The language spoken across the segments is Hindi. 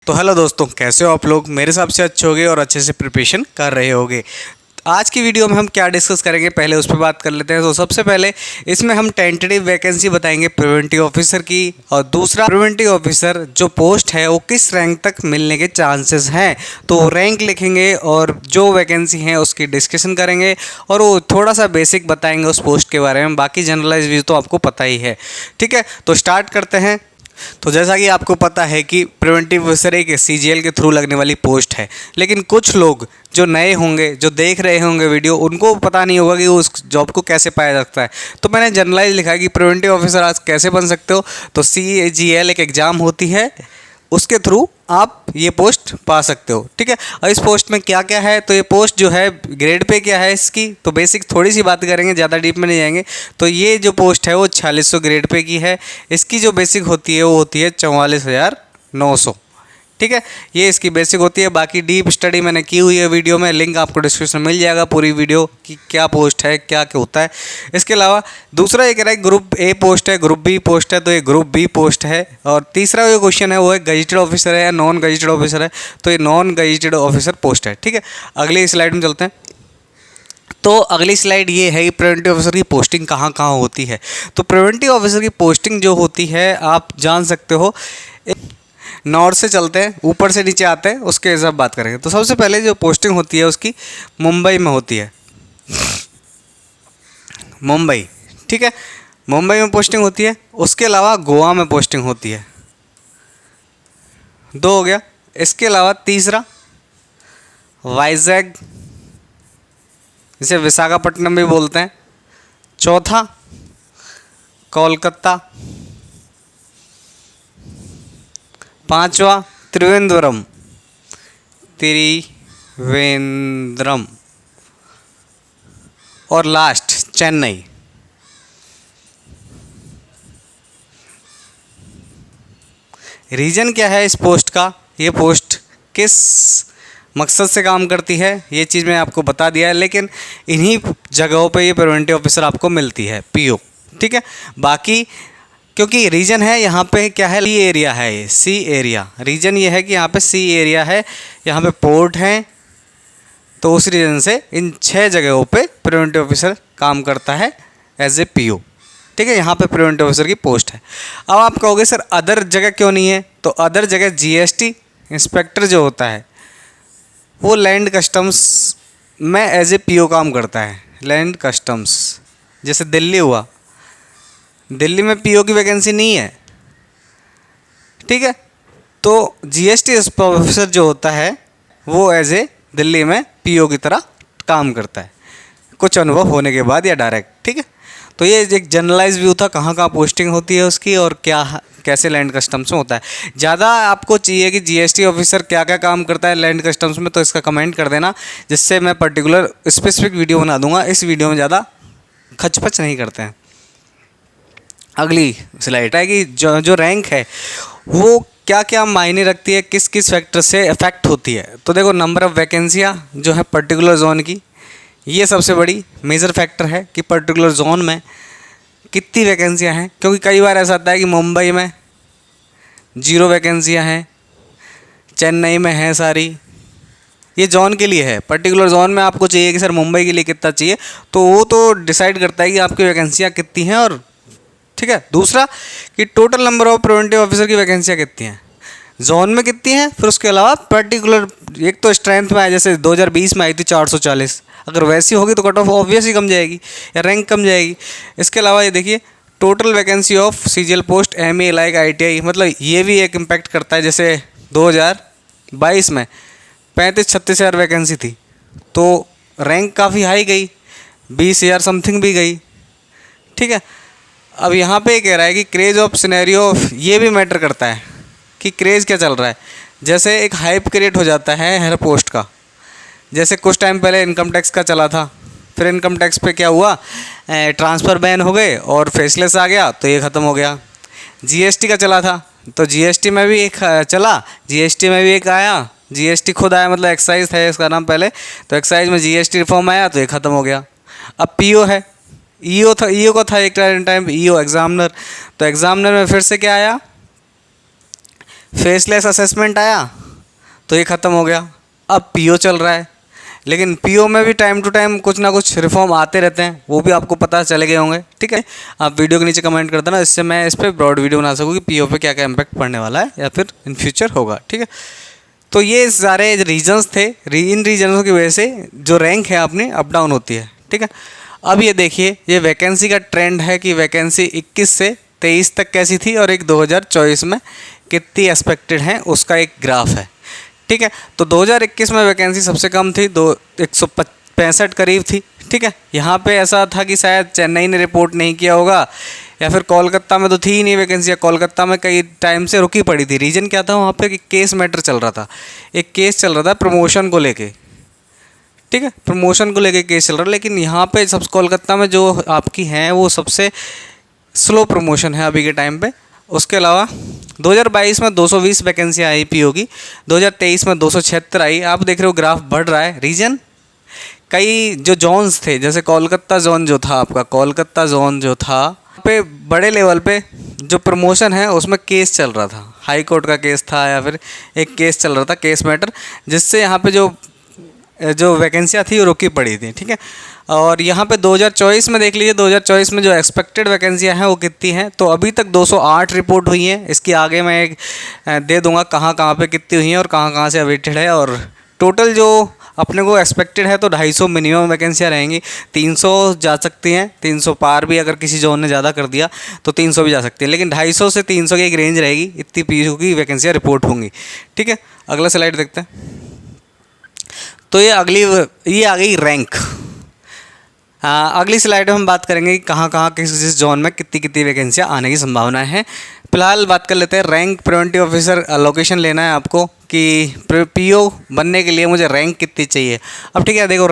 तो हेलो दोस्तों, कैसे हो आप लोग। मेरे हिसाब से अच्छे होगे और अच्छे से प्रिपरेशन कर रहे होगे। आज की वीडियो में हम क्या डिस्कस करेंगे, पहले उस पर बात कर लेते हैं। तो सबसे पहले इसमें हम टेंटेटिव वैकेंसी बताएंगे प्रिवेंटिव ऑफिसर की, और दूसरा प्रिवेंटिव ऑफिसर जो पोस्ट है वो किस रैंक तक मिलने के चांसेस हैं, तो रैंक लिखेंगे और जो वैकेंसी है उसकी डिस्कशन करेंगे और वो थोड़ा सा बेसिक बताएंगे उस पोस्ट के बारे में। बाकी जनरलाइज व्यू तो आपको पता ही है। ठीक है, तो स्टार्ट करते हैं। तो जैसा कि आपको पता है कि प्रिवेंटिव ऑफिसर एक सीजीएल के थ्रू लगने वाली पोस्ट है, लेकिन कुछ लोग जो नए होंगे, जो देख रहे होंगे वीडियो, उनको पता नहीं होगा कि उस जॉब को कैसे पाया जाता है। तो मैंने जनरलाइज लिखा है कि प्रिवेंटिव ऑफिसर आज कैसे बन सकते हो। तो सीजीएल एक एग्ज़ाम होती है, उसके थ्रू आप ये पोस्ट पा सकते हो। ठीक है, और इस पोस्ट में क्या क्या है, तो ये पोस्ट जो है ग्रेड पे क्या है इसकी, तो बेसिक थोड़ी सी बात करेंगे, ज़्यादा डीप में नहीं जाएंगे। तो ये जो पोस्ट है वो 4600 ग्रेड पे की है। इसकी जो बेसिक होती है वो होती है 44,900। ठीक है, ये इसकी बेसिक होती है। बाकी डीप स्टडी मैंने की हुई है वीडियो में, लिंक आपको डिस्क्रिप्शन में मिल जाएगा पूरी वीडियो की, क्या पोस्ट है क्या क्या होता है। इसके अलावा दूसरा ये कह रहा है ग्रुप ए पोस्ट है, ग्रुप बी पोस्ट है, तो ये ग्रुप बी पोस्ट है। और तीसरा जो क्वेश्चन है वो है गजेटेड ऑफिसर है या नॉन गजेटेड ऑफिसर है, तो ये नॉन गजेटेड ऑफिसर पोस्ट है। ठीक है, अगली स्लाइड में चलते हैं। तो अगली स्लाइड ये है कि प्रिवेंटिव ऑफिसर की पोस्टिंग कहाँ कहाँ होती है। तो प्रिवेंटिव ऑफिसर की पोस्टिंग जो होती है आप जान सकते हो। नॉर्थ से चलते हैं, ऊपर से नीचे आते हैं, उसके हिसाब बात करेंगे। तो सबसे पहले जो पोस्टिंग होती है उसकी मुंबई में होती है, मुंबई। ठीक है, मुंबई में पोस्टिंग होती है। उसके अलावा गोवा में पोस्टिंग होती है, दो हो गया। इसके अलावा तीसरा वाइजैग, जिसे विशाखापट्टनम भी बोलते हैं। चौथा कोलकाता। पांचवा त्रिवेंद्रम, त्रिवेंद्रम। और लास्ट चेन्नई। रीजन क्या है इस पोस्ट का, ये पोस्ट किस मकसद से काम करती है, ये चीज़ मैं आपको बता दिया है। लेकिन इन्हीं जगहों पे ये प्रिवेंटिव ऑफिसर आपको मिलती है, पीओ। ठीक है, बाकी क्योंकि रीजन है यहाँ पे क्या है, सी एरिया है, ये सी एरिया। रीजन ये है कि यहाँ पे सी एरिया है, यहाँ पे पोर्ट है, तो उस रीजन से इन 6 जगहों पे प्रिवेंटिव ऑफिसर काम करता है एज ए पीओ। ठीक है, यहाँ पे प्रिवेंटिव ऑफिसर की पोस्ट है। अब आप कहोगे सर अदर जगह क्यों नहीं है, तो अदर जगह जीएसटी इंस्पेक्टर जो होता है वो लैंड कस्टम्स में एज ए पीओ काम करता है। लैंड कस्टम्स, जैसे दिल्ली हुआ, दिल्ली में पीओ की वैकेंसी नहीं है। ठीक है, तो जीएसटी ऑफिसर जो होता है वो एज ए दिल्ली में पीओ की तरह काम करता है, कुछ अनुभव होने के बाद या डायरेक्ट। ठीक है, तो ये एक जनरलाइज व्यू था कहाँ कहाँ पोस्टिंग होती है उसकी और क्या कैसे लैंड कस्टम्स में होता है। ज़्यादा आपको चाहिए कि जीएसटी ऑफिसर क्या क्या काम करता है लैंड कस्टम्स में, तो इसका कमेंट कर देना, जिससे मैं पर्टिकुलर स्पेसिफिक वीडियो बना दूंगा। इस वीडियो में ज़्यादा खचपच नहीं करते हैं। अगली स्लाइड है कि जो रैंक है वो क्या क्या मायने रखती है, किस किस फैक्टर से इफेक्ट होती है। तो देखो, नंबर ऑफ़ वैकेंसियाँ जो है पर्टिकुलर जोन की, ये सबसे बड़ी मेजर फैक्टर है कि पर्टिकुलर जोन में कितनी वैकेंसियाँ हैं। क्योंकि कई बार ऐसा आता है कि मुंबई में 0 वैकेंसियाँ हैं, चेन्नई में हैं सारी। ये जोन के लिए है, पर्टिकुलर जोन में आपको चाहिए कि सर मुंबई के लिए कितना चाहिए, तो वो तो डिसाइड करता है कि आपकी वैकेंसियाँ कितनी हैं। और ठीक है, दूसरा कि total number of preventive officer की वैकेंसियाँ कितनी हैं, जोन में कितनी हैं, फिर उसके अलावा पर्टिकुलर एक तो स्ट्रेंथ में है, जैसे 2020 में आई थी 440, अगर वैसी होगी तो कट ऑफ ऑब्वियस ही कम जाएगी या रैंक कम जाएगी। इसके अलावा ये देखिए total vacancy of CGL post MA like ITI, मतलब ये भी एक इम्पैक्ट करता है। जैसे 2022 में 35-36 हज़ार वैकेंसी थी, तो रैंक काफ़ी हाई गई, 20,000 समथिंग भी गई। ठीक है, अब यहाँ पे कह रहा है कि क्रेज़ ऑफ सिनेरियो, ये भी मैटर करता है कि क्रेज़ क्या चल रहा है। जैसे एक हाइप क्रिएट हो जाता है हर पोस्ट का, जैसे कुछ टाइम पहले इनकम टैक्स का चला था, फिर इनकम टैक्स पे क्या हुआ, ट्रांसफ़र बैन हो गए और फेसलेस आ गया, तो ये ख़त्म हो गया। जीएसटी का चला था, तो जीएसटी में भी एक चला, जीएसटी में भी एक आया, जीएसटी खुद आया, मतलब एक्साइज था इसका नाम पहले, तो एक्साइज में जीएसटी रिफॉर्म आया, तो ये ख़त्म हो गया। अब पीओ है, ईओ था, ईओ का था एक टाइम ईओ एग्जामिनर, तो एग्जामिनर में फिर से क्या आया, फेसलेस असेसमेंट आया तो ये ख़त्म हो गया। अब पीओ चल रहा है, लेकिन पीओ में भी टाइम टू टाइम कुछ ना कुछ रिफॉर्म आते रहते हैं, वो भी आपको पता चले गए होंगे। ठीक है, आप वीडियो के नीचे कमेंट कर देना, इससे मैं इस पर ब्रॉड वीडियो बना सकूँ कि पीओ पे क्या क्या इम्पैक्ट पड़ने वाला है या फिर इन फ्यूचर होगा। ठीक है, तो ये सारे रीजन्स थे। इन रीजनों की वजह से जो रैंक है अपनी अप डाउन होती है। ठीक है, अब ये देखिए, ये वैकेंसी का ट्रेंड है कि वैकेंसी 21 से 23 तक कैसी थी और एक 2024 में कितनी एक्सपेक्टेड हैं, उसका एक ग्राफ है। ठीक है, तो 2021 में वैकेंसी सबसे कम थी, 165 करीब थी। ठीक है, यहाँ पे ऐसा था कि शायद चेन्नई ने रिपोर्ट नहीं किया होगा या फिर कोलकाता में तो थी ही नहीं वैकेंसी, या कोलकाता में कई टाइम से रुकी पड़ी थी। रीज़न क्या था, वहाँ पे एक केस मैटर चल रहा था, एक केस चल रहा था प्रमोशन को लेके। ठीक है, प्रमोशन को लेके केस चल रहा है, लेकिन यहाँ पे सब कोलकाता में जो आपकी हैं वो सबसे स्लो प्रमोशन है अभी के टाइम पे। उसके अलावा 2022 में 220 वैकेंसी आई पीओ की, 2023 में 276 आई। आप देख रहे हो ग्राफ बढ़ रहा है। रीजन, कई जो जोन्स थे, जैसे कोलकाता जोन जो था आपका, कोलकाता जोन जो था पे बड़े लेवल पे जो प्रमोशन है उसमें केस चल रहा था, हाई कोर्ट का केस था या फिर एक केस चल रहा था, केस मैटर, जिससे यहाँ पे जो वैकेंसियाँ थी वो रुकी पड़ी थी। ठीक है, और यहाँ पे 2024 में देख लीजिए, 2024 में जो एक्सपेक्टेड वैकेंसियाँ हैं वो कितनी हैं, तो अभी तक 208 रिपोर्ट हुई हैं। इसकी आगे मैं एक दे दूँगा कहाँ कहाँ पे कितनी हुई हैं और कहाँ कहाँ से अवेटेड है। और टोटल जो अपने को एक्सपेक्टेड है तो 250 मिनिमम वैकेंसियाँ रहेंगी। 300 जा सकती हैं, 300 पार भी, अगर किसी जोन ने ज़्यादा कर दिया तो 300 भी जा सकती है, लेकिन 250 से 300 की एक रेंज रहेगी, इतनी पीयू की वैकेंसियाँ रिपोर्ट होंगी। ठीक है, अगला स्लाइड देखते हैं। तो ये आ गई रैंक। अगली स्लाइड में हम बात करेंगे कि कहाँ कहाँ किस जोन में कितनी कितनी वैकेंसियाँ आने की संभावना है। फिलहाल बात कर लेते हैं रैंक प्रिवेंटिव ऑफिसर लोकेशन लेना है आपको कि पीओ बनने के लिए मुझे रैंक कितनी चाहिए। अब ठीक है, देखो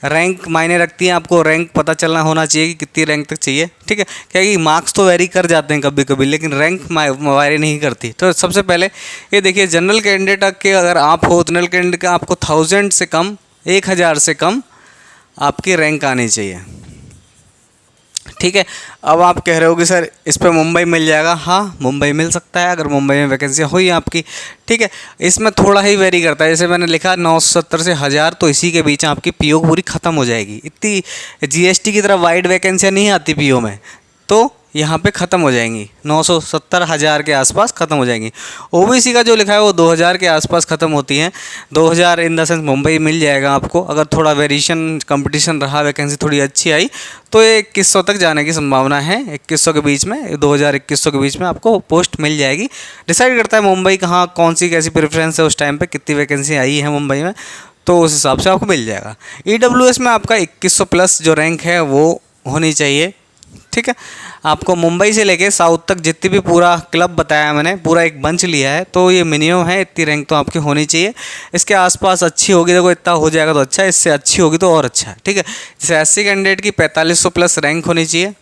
रैंक मायने रखती है, आपको रैंक पता चलना होना चाहिए कि कितनी रैंक तक चाहिए। ठीक है, क्योंकि मार्क्स तो वेरी कर जाते हैं कभी कभी, लेकिन रैंक वेरी नहीं करती। तो सबसे पहले ये देखिए, जनरल कैंडिडेट के अगर आप हो, जनरल कैंडिडेट का आपको 1000 से कम, 1000 से कम आपकी रैंक आनी चाहिए। ठीक है, अब आप कह रहे हो कि सर इस पर मुंबई मिल जाएगा। हाँ, मुंबई मिल सकता है अगर मुंबई में वैकेंसी हुई आपकी। ठीक है, इसमें थोड़ा ही वेरी करता है, जैसे मैंने लिखा 970 से 1000, तो इसी के बीच आपकी पीओ पूरी ख़त्म हो जाएगी। इतनी जीएसटी की तरह वाइड वैकेंसियाँ नहीं आती पीओ में, तो यहाँ पे ख़त्म हो जाएंगी, 970 1000 के आसपास ख़त्म हो जाएंगी। ओबीसी का जो लिखा है वो 2000 के आसपास ख़त्म होती हैं। 2000 इन द सेंस मुंबई मिल जाएगा आपको, अगर थोड़ा वेरिएशन कंपटीशन रहा, वैकेंसी थोड़ी अच्छी आई तो ये 2100 तक जाने की संभावना है। 2100 के बीच में, 2000-2100 के बीच में आपको पोस्ट मिल जाएगी। डिसाइड करता है मुंबई कहाँ, कौन सी कैसी प्रेफरेंस है उस टाइम पर, कितनी वैकेंसी आई है मुंबई में, तो उस हिसाब से आपको मिल जाएगा। EWS में आपका 2100 प्लस जो रैंक है वो होनी चाहिए। ठीक है, आपको मुंबई से लेके साउथ तक जितनी भी पूरा क्लब बताया मैंने, पूरा एक बंच लिया है, तो ये मिनिमम है, इतनी रैंक तो आपकी होनी चाहिए। इसके आसपास अच्छी होगी, देखो इतना हो जाएगा तो अच्छा है, इससे अच्छी होगी तो और अच्छा है। ठीक है, जैसे SC कैंडिडेट की 4500 प्लस रैंक होनी चाहिए।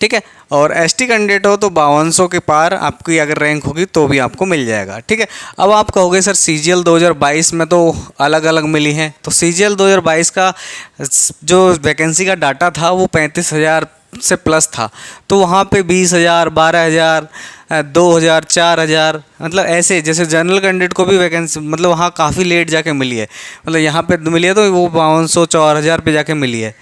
ठीक है, और ST कैंडिडेट हो तो 5200 के पार आपकी अगर रैंक होगी तो भी आपको मिल जाएगा। ठीक है, अब आप कहोगे सर CGL 2022 में तो अलग अलग मिली हैं, तो CGL 2022 का जो वैकेंसी का डाटा था वो 35,000 से प्लस था, तो वहाँ पे 20,000, 12,000, 2,000, 4,000, मतलब ऐसे, जैसे जनरल कैंडिडेट को भी वैकेंसी मतलब वहाँ काफ़ी लेट जाके मिली है, मतलब यहाँ पे मिली है तो वो 5200, 4,000 पे जाके मिली है।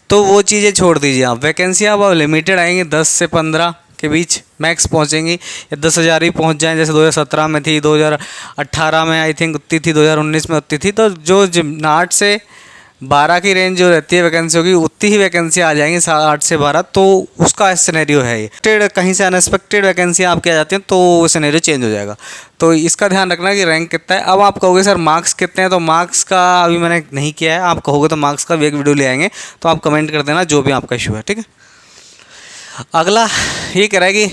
तो वो चीज़ें छोड़ दीजिए आप, वैकेंसियाँ अब लिमिटेड आएंगी, 10 से 15 के बीच मैक्स पहुँचेंगी, या 10,000 ही पहुँच जाएँ, जैसे 2017 में थी, 2018 में आई थिंक उतनी थी, 2019 में उतनी थी। तो जो 8 से 12 की रेंज जो रहती है वैकेंसी होगी, उतनी ही वैकेंसी आ जाएंगी 8 से 12, तो उसका सिनेरियो है ये। कहीं से अनएक्सपेक्टेड वैकेंसी आपके आ जाती हैं तो सिनेरियो चेंज हो जाएगा, तो इसका ध्यान रखना कि रैंक कितना है। अब आप कहोगे सर मार्क्स कितने हैं, तो मार्क्स का अभी मैंने नहीं किया है, आप कहोगे तो मार्क्स का भी एक वीडियो ले आएंगे, तो आप कमेंट कर देना जो भी आपका इशू है। ठीक है, अगला ये कह रहा है कि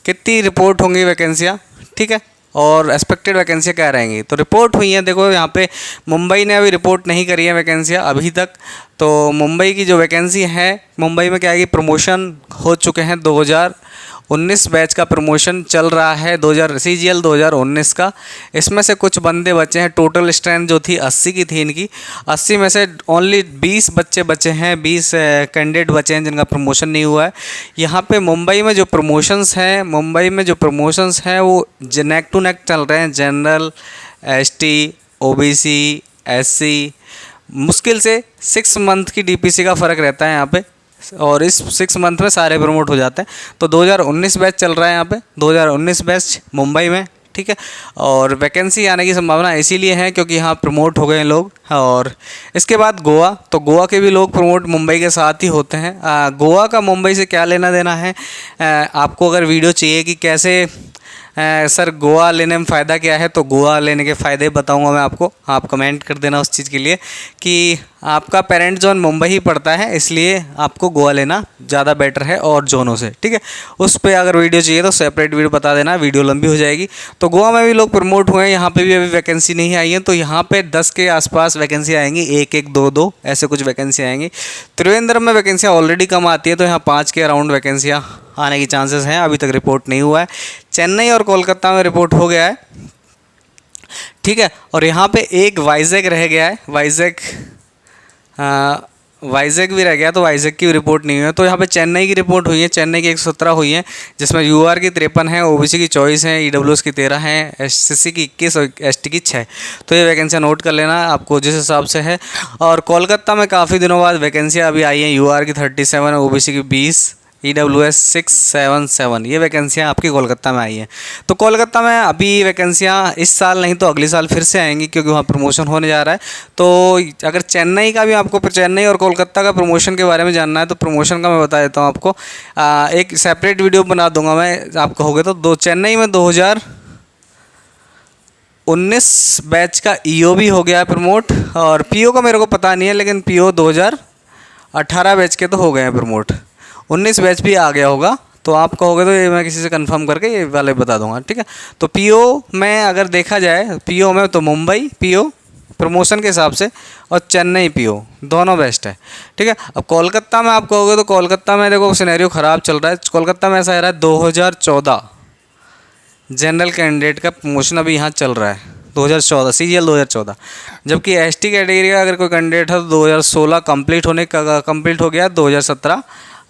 कितनी रिपोर्ट होंगी वैकेंसियाँ। ठीक है, और एक्सपेक्टेड वैकेंसियाँ क्या रहेंगी, तो रिपोर्ट हुई हैं, देखो यहाँ पे मुंबई ने अभी रिपोर्ट नहीं करी है वैकेंसियाँ अभी तक। तो मुंबई की जो वैकेंसी है, मुंबई में क्या है कि प्रमोशन हो चुके हैं 2000 19 बैच का प्रमोशन चल रहा है, CGL 2019 का। इसमें से कुछ बंदे बचे हैं, टोटल स्ट्रेंथ जो थी 80 की थी इनकी, 80 में से ओनली 20 बच्चे बचे हैं, 20 कैंडिडेट बचे हैं जिनका प्रमोशन नहीं हुआ है। यहाँ पे मुंबई में जो प्रमोशंस हैं वो नेक टू नेक चल रहे हैं। जनरल, ST, OBC, SC, मुश्किल से 6 मंथ की DPC का फ़र्क रहता है यहाँ पे, और इस 6 मंथ में सारे प्रमोट हो जाते हैं। तो 2019 बैच चल रहा है यहाँ पे, 2019 बैच मुंबई में, ठीक है। और वैकेंसी आने की संभावना इसीलिए है क्योंकि यहाँ प्रमोट हो गए हैं लोग। और इसके बाद गोवा, तो गोवा के भी लोग प्रमोट मुंबई के साथ ही होते हैं। गोवा का मुंबई से क्या लेना देना है, आपको अगर वीडियो चाहिए कि कैसे सर गोवा लेने में फ़ायदा क्या है, तो गोवा लेने के फ़ायदे बताऊंगा मैं आपको। आप कमेंट कर देना उस चीज़ के लिए कि आपका पेरेंट जोन मुंबई ही पड़ता है, इसलिए आपको गोवा लेना ज़्यादा बेटर है और जोनों से, ठीक है। उस पर अगर वीडियो चाहिए तो सेपरेट वीडियो बता देना, वीडियो लंबी हो जाएगी। तो गोवा में भी लोग प्रमोट हुए हैं, यहाँ पे भी अभी वैकेंसी नहीं आई है। तो यहाँ पे 10 के आसपास वैकेंसी आएंगी, 1-1, 2-2 ऐसे कुछ वैकेंसी आएंगी। त्रिवेंद्रम में वैकेंसियाँ ऑलरेडी कम आती है, तो यहाँ 5 के अराउंड वैकेंसियाँ आने की चांसेस हैं। अभी तक रिपोर्ट नहीं हुआ है। चेन्नई और कोलकाता में रिपोर्ट हो गया है, ठीक है। और यहाँ पे एक वाइजैक रह गया है, वाइजैक भी रह गया, तो वाइजैक की रिपोर्ट नहीं हुई है। तो यहाँ पे चेन्नई की रिपोर्ट हुई है, चेन्नई की 117 हुई है, जिसमें UR की 53 है, OBC की 24 है, EWS की 13 है, SC की 21 और ST की 6। तो ये वैकेंसियाँ नोट कर लेना आपको जिस हिसाब से है। और कोलकाता में काफ़ी दिनों बाद वैकेंसियाँ अभी आई हैं, UR की 37 है, OBC की 20, EWS 677, ये वैकेंसियाँ आपकी कोलकाता में आई हैं। तो कोलकाता में अभी वैकेंसियाँ इस साल नहीं तो अगले साल फिर से आएंगी, क्योंकि वहाँ प्रमोशन होने जा रहा है। तो अगर चेन्नई का भी आपको, चेन्नई और कोलकाता का प्रमोशन के बारे में जानना है, तो प्रमोशन का मैं बता देता हूँ आपको। एक सेपरेट वीडियो बना दूंगा मैं, आप कहोगे तो। चेन्नई में 2019 बैच का EO भी हो गया है प्रमोट, और PO का मेरे को पता नहीं है, लेकिन PO 2018 बैच के तो हो गए हैं प्रमोट। 19 बैच भी आ गया होगा, तो आप कहोगे तो ये मैं किसी से कंफर्म करके ये वाले बता दूंगा, ठीक है। तो PO में अगर देखा जाए, PO में तो मुंबई PO प्रमोशन के हिसाब से और चेन्नई PO दोनों बेस्ट है, ठीक है। अब कोलकाता में आप कहोगे तो कोलकाता में देखो सिनेरियो ख़राब चल रहा है। कोलकाता में ऐसा है रहा है 2014 जनरल कैंडिडेट का प्रमोशन अभी यहाँ चल रहा है, 2014 CGL 2014, जबकि ST कैटेगरी का अगर कोई कैंडिडेट है तो 2016 कंप्लीट हो गया, 2017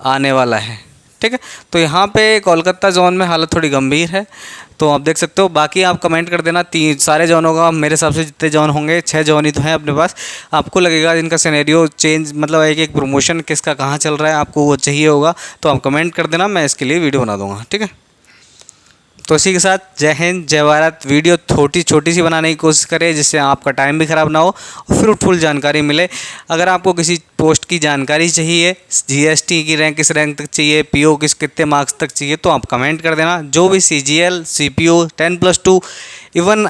आने वाला है, ठीक है। तो यहाँ पे कोलकाता जोन में हालत थोड़ी गंभीर है, तो आप देख सकते हो। बाकी आप कमेंट कर देना सारे जोनों का, मेरे हिसाब से जितने जोन होंगे 6 जोन ही तो हैं अपने पास। आपको लगेगा जिनका सिनेरियो चेंज, मतलब एक प्रमोशन किसका कहाँ चल रहा है, आपको वो चाहिए होगा, तो आप कमेंट कर देना, मैं इसके लिए वीडियो बना दूँगा, ठीक है। तो इसी के साथ जय हिंद जय भारत। वीडियो छोटी सी बनाने की कोशिश करें, जिससे आपका टाइम भी ख़राब ना हो और फ्रूटफुल जानकारी मिले। अगर आपको किसी पोस्ट की जानकारी चाहिए, GST की रैंक किस रैंक तक चाहिए, PO कितने मार्क्स तक चाहिए, तो आप कमेंट कर देना। जो भी CGL, CPO 10+2, इवन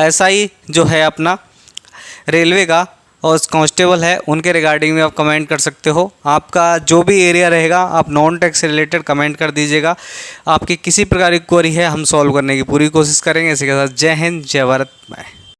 SI जो है अपना रेलवे का और कांस्टेबल है, उनके रिगार्डिंग में आप कमेंट कर सकते हो। आपका जो भी एरिया रहेगा आप नॉन टैक्स से रिलेटेड कमेंट कर दीजिएगा। आपकी किसी प्रकार की क्वेरी है हम सॉल्व करने की पूरी कोशिश करेंगे। इसी के साथ जय हिंद जय भारत, बाय।